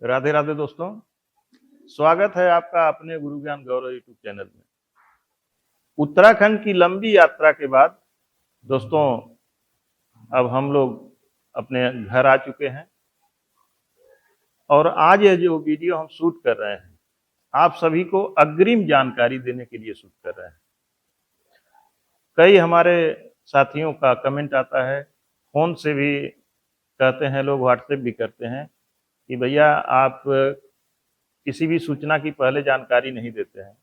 राधे राधे दोस्तों, स्वागत है आपका अपने गुरु ज्ञान गौरव यूट्यूब चैनल में। उत्तराखंड की लंबी यात्रा के बाद दोस्तों अब हम लोग अपने घर आ चुके हैं और आज ये जो वीडियो हम शूट कर रहे हैं आप सभी को अग्रिम जानकारी देने के लिए शूट कर रहे हैं। कई हमारे साथियों का कमेंट आता है, फोन से भी कहते हैं लोग, व्हाट्सएप भी करते हैं कि भैया आप किसी भी सूचना की पहले जानकारी नहीं देते हैं।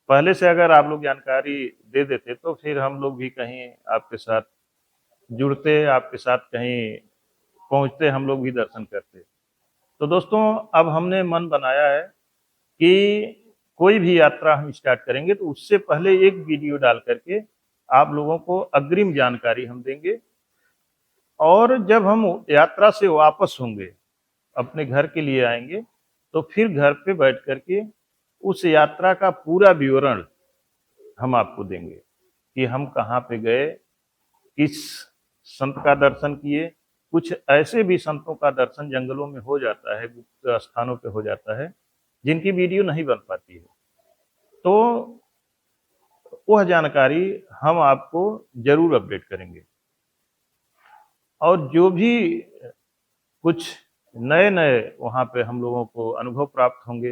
पहले से अगर आप लोग जानकारी दे देते तो फिर हम लोग भी कहीं आपके साथ जुड़ते, आपके साथ कहीं पहुंचते, हम लोग भी दर्शन करते। तो दोस्तों अब हमने मन बनाया है कि कोई भी यात्रा हम स्टार्ट करेंगे तो उससे पहले एक वीडियो डाल करके आप लोगों को अग्रिम जानकारी हम देंगे, और जब हम यात्रा से वापस होंगे अपने घर के लिए आएंगे तो फिर घर पे बैठ करके उस यात्रा का पूरा विवरण हम आपको देंगे कि हम कहाँ पे गए, किस संत का दर्शन किए। कुछ ऐसे भी संतों का दर्शन जंगलों में हो जाता है, गुप्त स्थानों पे हो जाता है, जिनकी वीडियो नहीं बन पाती है, तो वह जानकारी हम आपको जरूर अपडेट करेंगे। और जो भी कुछ नए नए वहाँ पे हम लोगों को अनुभव प्राप्त होंगे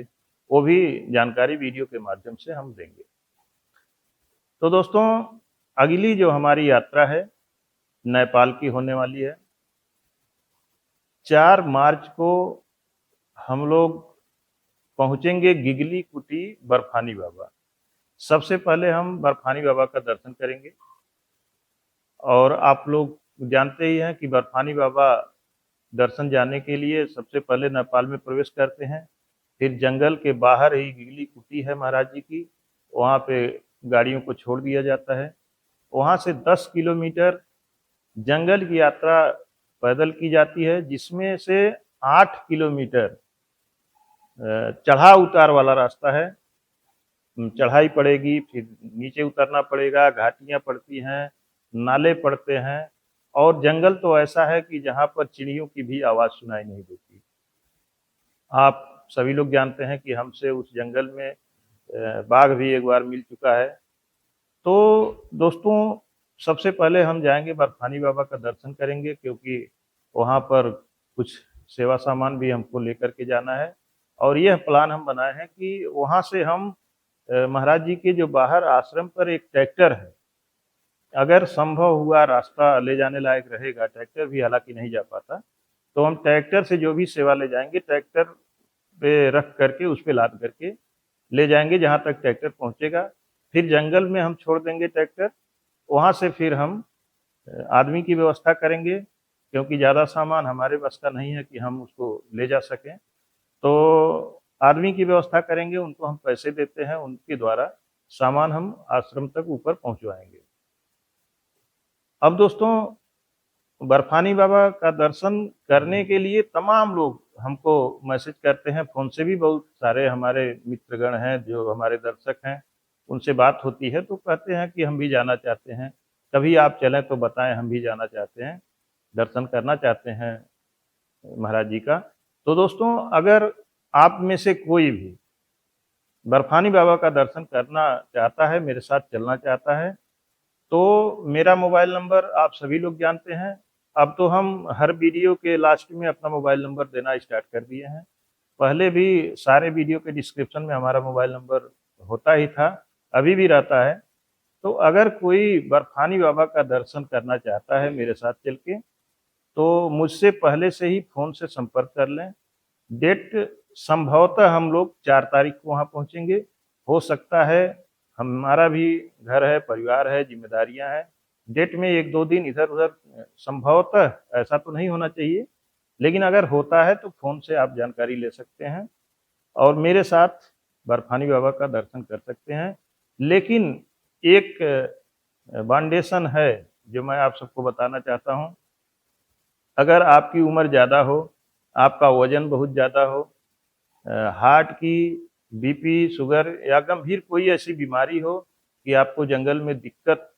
वो भी जानकारी वीडियो के माध्यम से हम देंगे। तो दोस्तों अगली जो हमारी यात्रा है नेपाल की होने वाली है। 4 मार्च को हम लोग पहुंचेंगे गिगली कुटी बर्फानी बाबा। सबसे पहले हम बर्फानी बाबा का दर्शन करेंगे, और आप लोग जानते ही हैं कि बर्फानी बाबा दर्शन जाने के लिए सबसे पहले नेपाल में प्रवेश करते हैं, फिर जंगल के बाहर ही गिगली कुटी है महाराज जी की, वहाँ पे गाड़ियों को छोड़ दिया जाता है। वहाँ से 10 किलोमीटर जंगल की यात्रा पैदल की जाती है, जिसमें से 8 किलोमीटर चढ़ाव उतार वाला रास्ता है। चढ़ाई पड़ेगी, फिर नीचे उतरना पड़ेगा, घाटियां पड़ती हैं, नाले पड़ते हैं, और जंगल तो ऐसा है कि जहाँ पर चिड़ियों की भी आवाज़ सुनाई नहीं देती। आप सभी लोग जानते हैं कि हमसे उस जंगल में बाघ भी एक बार मिल चुका है। तो दोस्तों सबसे पहले हम जाएंगे बर्फानी बाबा का दर्शन करेंगे, क्योंकि वहाँ पर कुछ सेवा सामान भी हमको लेकर के जाना है। और यह प्लान हम बनाए हैं कि वहाँ से हम महाराज जी के जो बाहर आश्रम पर एक ट्रैक्टर है, अगर संभव हुआ रास्ता ले जाने लायक रहेगा, ट्रैक्टर भी हालांकि नहीं जा पाता, तो हम ट्रैक्टर से जो भी सेवा ले जाएंगे ट्रैक्टर पे रख करके उस पे लाद करके ले जाएंगे जहाँ तक ट्रैक्टर पहुँचेगा। फिर जंगल में हम छोड़ देंगे ट्रैक्टर, वहाँ से फिर हम आदमी की व्यवस्था करेंगे, क्योंकि ज़्यादा सामान हमारे बस का नहीं है कि हम उसको ले जा सकें। तो आदमी की व्यवस्था करेंगे, उनको हम पैसे देते हैं, उनके द्वारा सामान हम आश्रम तक ऊपर पहुंचवाएंगे। अब दोस्तों बर्फानी बाबा का दर्शन करने के लिए तमाम लोग हमको मैसेज करते हैं, फ़ोन से भी बहुत सारे हमारे मित्रगण हैं जो हमारे दर्शक हैं, उनसे बात होती है तो कहते हैं कि हम भी जाना चाहते हैं, कभी आप चलें तो बताएं, हम भी जाना चाहते हैं, दर्शन करना चाहते हैं महाराज जी का। तो दोस्तों अगर आप में से कोई भी बर्फानी बाबा का दर्शन करना चाहता है, मेरे साथ चलना चाहता है, तो मेरा मोबाइल नंबर आप सभी लोग जानते हैं। अब तो हम हर वीडियो के लास्ट में अपना मोबाइल नंबर देना स्टार्ट कर दिए हैं। पहले भी सारे वीडियो के डिस्क्रिप्शन में हमारा मोबाइल नंबर होता ही था, अभी भी रहता है। तो अगर कोई बर्फानी बाबा का दर्शन करना चाहता है मेरे साथ चल के, तो मुझसे पहले से ही फ़ोन से संपर्क कर लें। डेट संभवतः हम लोग 4 तारीख को वहाँ पहुँचेंगे। हो सकता है, हमारा भी घर है, परिवार है, जिम्मेदारियां हैं, डेट में 1-2 दिन इधर-उधर संभवतः ऐसा तो नहीं होना चाहिए, लेकिन अगर होता है तो फ़ोन से आप जानकारी ले सकते हैं और मेरे साथ बर्फानी बाबा का दर्शन कर सकते हैं। लेकिन एक बांडेशन है जो मैं आप सबको बताना चाहता हूँ। अगर आपकी उम्र ज़्यादा हो, आपका वजन बहुत ज़्यादा हो, हार्ट की, बीपी, शुगर या गंभीर कोई ऐसी बीमारी हो कि आपको जंगल में दिक्कत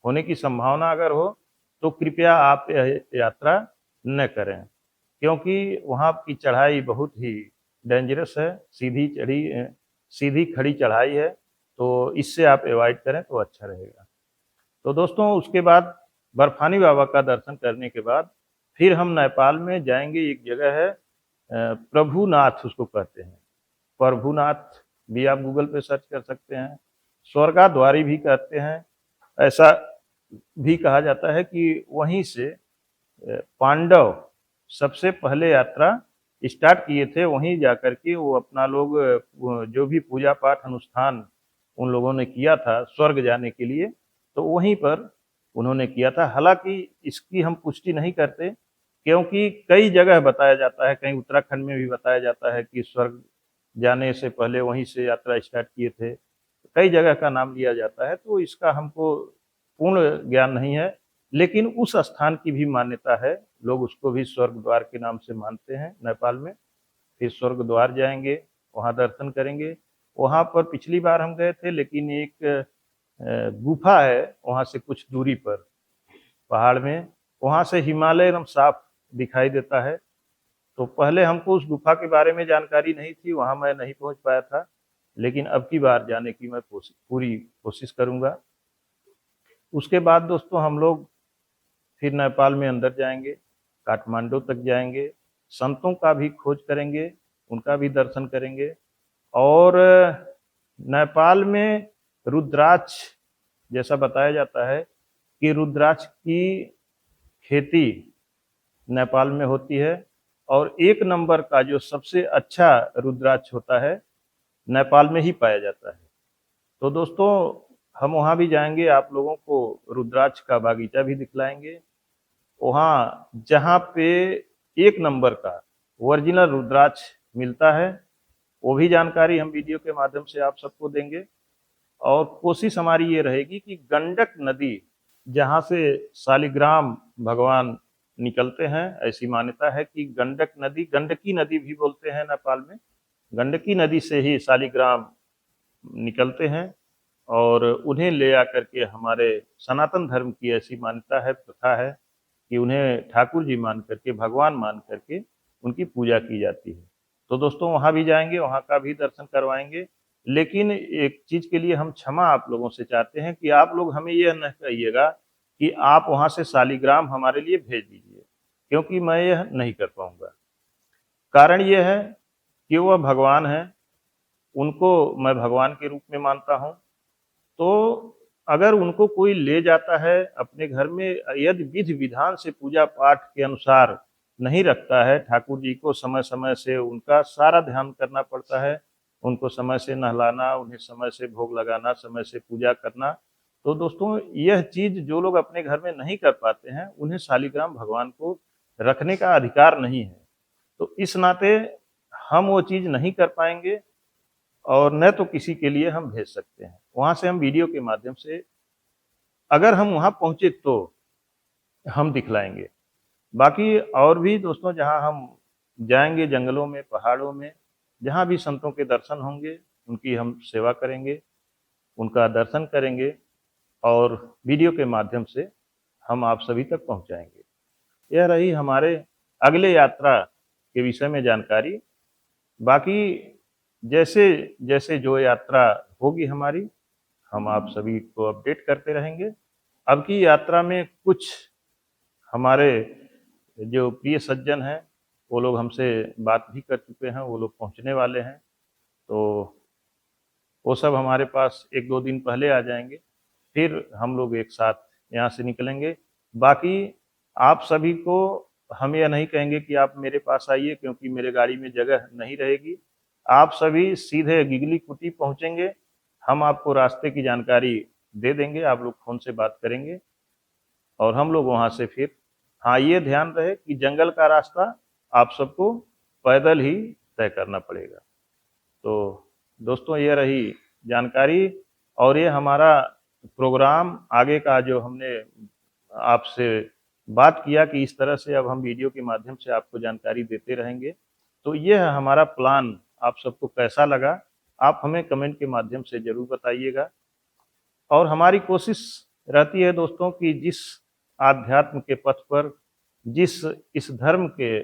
होने की संभावना अगर हो, तो कृपया आप यह यात्रा न करें, क्योंकि वहाँ की चढ़ाई बहुत ही डेंजरस है, सीधी खड़ी चढ़ाई है, तो इससे आप अवॉइड करें तो अच्छा रहेगा। तो दोस्तों उसके बाद बर्फानी बाबा का दर्शन करने के बाद फिर हम नेपाल में जाएंगे। एक जगह है प्रभुनाथ उसको कहते हैं, प्रभुनाथ भी आप गूगल पे सर्च कर सकते हैं, स्वर्गाद्वारी भी कहते हैं। ऐसा भी कहा जाता है कि वहीं से पांडव सबसे पहले यात्रा स्टार्ट किए थे, वहीं जाकर के वो अपना लोग जो भी पूजा पाठ अनुष्ठान उन लोगों ने किया था स्वर्ग जाने के लिए, तो वहीं पर उन्होंने किया था। हालांकि इसकी हम पुष्टि नहीं करते, क्योंकि कई जगह बताया जाता है, कहीं उत्तराखंड में भी बताया जाता है कि स्वर्ग जाने से पहले वहीं से यात्रा स्टार्ट किए थे। कई जगह का नाम लिया जाता है, तो इसका हमको पूर्ण ज्ञान नहीं है, लेकिन उस स्थान की भी मान्यता है, लोग उसको भी स्वर्ग द्वार के नाम से मानते हैं नेपाल में। फिर स्वर्ग द्वार जाएंगे, वहाँ दर्शन करेंगे। वहाँ पर पिछली बार हम गए थे, लेकिन एक गुफा है वहाँ से कुछ दूरी पर पहाड़ में, वहाँ से हिमालय एकदम साफ दिखाई देता है। तो पहले हमको उस गुफा के बारे में जानकारी नहीं थी, वहाँ मैं नहीं पहुँच पाया था, लेकिन अब की बार जाने की मैं पूरी कोशिश करूँगा। उसके बाद दोस्तों हम लोग फिर नेपाल में अंदर जाएंगे, काठमांडू तक जाएंगे, संतों का भी खोज करेंगे, उनका भी दर्शन करेंगे। और नेपाल में रुद्राक्ष, जैसा बताया जाता है कि रुद्राक्ष की खेती नेपाल में होती है, और एक नंबर का जो सबसे अच्छा रुद्राक्ष होता है नेपाल में ही पाया जाता है। तो दोस्तों हम वहाँ भी जाएंगे, आप लोगों को रुद्राक्ष का बागीचा भी दिखलाएंगे। वहाँ जहाँ पे एक नंबर का ओरिजिनल रुद्राक्ष मिलता है, वो भी जानकारी हम वीडियो के माध्यम से आप सबको देंगे। और कोशिश हमारी ये रहेगी कि गंडक नदी, जहाँ से शालिग्राम भगवान निकलते हैं, ऐसी मान्यता है कि गंडक नदी, गंडकी नदी भी बोलते हैं नेपाल में, गंडकी नदी से ही शालिग्राम निकलते हैं, और उन्हें ले आकर के हमारे सनातन धर्म की ऐसी मान्यता है, प्रथा है कि उन्हें ठाकुर जी मान करके, भगवान मान करके उनकी पूजा की जाती है। तो दोस्तों वहाँ भी जाएंगे, वहाँ का भी दर्शन करवाएंगे। लेकिन एक चीज के लिए हम क्षमा आप लोगों से चाहते हैं कि आप लोग हमें यह न कहिएगा कि आप वहाँ से शालिग्राम हमारे लिए भेज दीजिए, क्योंकि मैं यह नहीं कर पाऊंगा। कारण यह है कि वह भगवान है, उनको मैं भगवान के रूप में मानता हूँ। तो अगर उनको कोई ले जाता है अपने घर में, यदि विधि विधान से पूजा पाठ के अनुसार नहीं रखता है, ठाकुर जी को समय समय से उनका सारा ध्यान करना पड़ता है, उनको समय से नहलाना, उन्हें समय से भोग लगाना, समय से पूजा करना। तो दोस्तों यह चीज जो लोग अपने घर में नहीं कर पाते हैं, उन्हें शालिग्राम भगवान को रखने का अधिकार नहीं है। तो इस नाते हम वो चीज नहीं कर पाएंगे, और न तो किसी के लिए हम भेज सकते हैं। वहां से हम वीडियो के माध्यम से, अगर हम वहां पहुंचे तो हम दिखलाएंगे। बाकी और भी दोस्तों जहां हम जाएंगे, जंगलों में, पहाड़ों में, जहां भी संतों के दर्शन होंगे, उनकी हम सेवा करेंगे, उनका दर्शन करेंगे, और वीडियो के माध्यम से हम आप सभी तक पहुंचाएंगे। यह रही हमारे अगले यात्रा के विषय में जानकारी। बाकी जैसे जैसे जो यात्रा होगी हमारी, हम आप सभी को अपडेट करते रहेंगे। अब की यात्रा में कुछ हमारे जो प्रिय सज्जन हैं, वो लोग हमसे बात भी कर चुके हैं, वो लोग पहुंचने वाले हैं, तो वो सब हमारे पास एक दो दिन पहले आ जाएंगे, फिर हम लोग एक साथ यहाँ से निकलेंगे। बाकी आप सभी को हम यह नहीं कहेंगे कि आप मेरे पास आइए, क्योंकि मेरे गाड़ी में जगह नहीं रहेगी। आप सभी सीधे गिगली कुटी पहुंचेंगे, हम आपको रास्ते की जानकारी दे देंगे, आप लोग फोन से बात करेंगे, और हम लोग वहां से फिर, हाँ ये ध्यान रहे कि जंगल का रास्ता आप सबको पैदल ही तय करना पड़ेगा। तो दोस्तों ये रही जानकारी, और ये हमारा प्रोग्राम आगे का जो हमने आपसे बात किया कि इस तरह से अब हम वीडियो के माध्यम से आपको जानकारी देते रहेंगे। तो ये है हमारा प्लान, आप सबको कैसा लगा आप हमें कमेंट के माध्यम से जरूर बताइएगा। और हमारी कोशिश रहती है दोस्तों कि जिस आध्यात्म के पथ पर, जिस इस धर्म के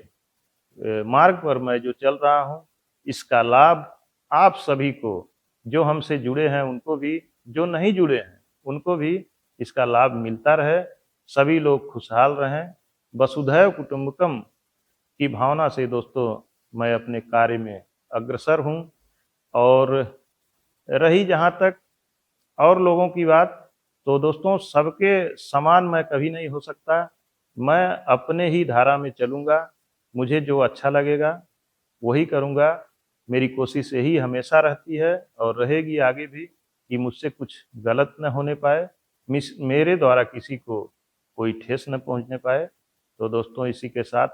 मार्ग पर मैं जो चल रहा हूँ, इसका लाभ आप सभी को, जो हमसे जुड़े हैं उनको भी, जो नहीं जुड़े हैं उनको भी इसका लाभ मिलता रहे। सभी लोग खुशहाल रहें। वसुधैव कुटुंबकम की भावना से दोस्तों मैं अपने कार्य में अग्रसर हूँ। और रही जहाँ तक और लोगों की बात, तो दोस्तों सबके समान मैं कभी नहीं हो सकता। मैं अपने ही धारा में चलूँगा, मुझे जो अच्छा लगेगा वही करूँगा। मेरी कोशिश यही हमेशा रहती है और रहेगी आगे भी कि मुझसे कुछ गलत न होने पाए, मेरे द्वारा किसी को कोई ठेस न पहुँचने पाए। तो दोस्तों इसी के साथ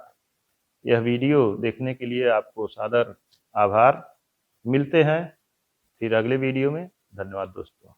यह वीडियो देखने के लिए आपको सादर आभार। मिलते हैं फिर अगले वीडियो में। धन्यवाद दोस्तों।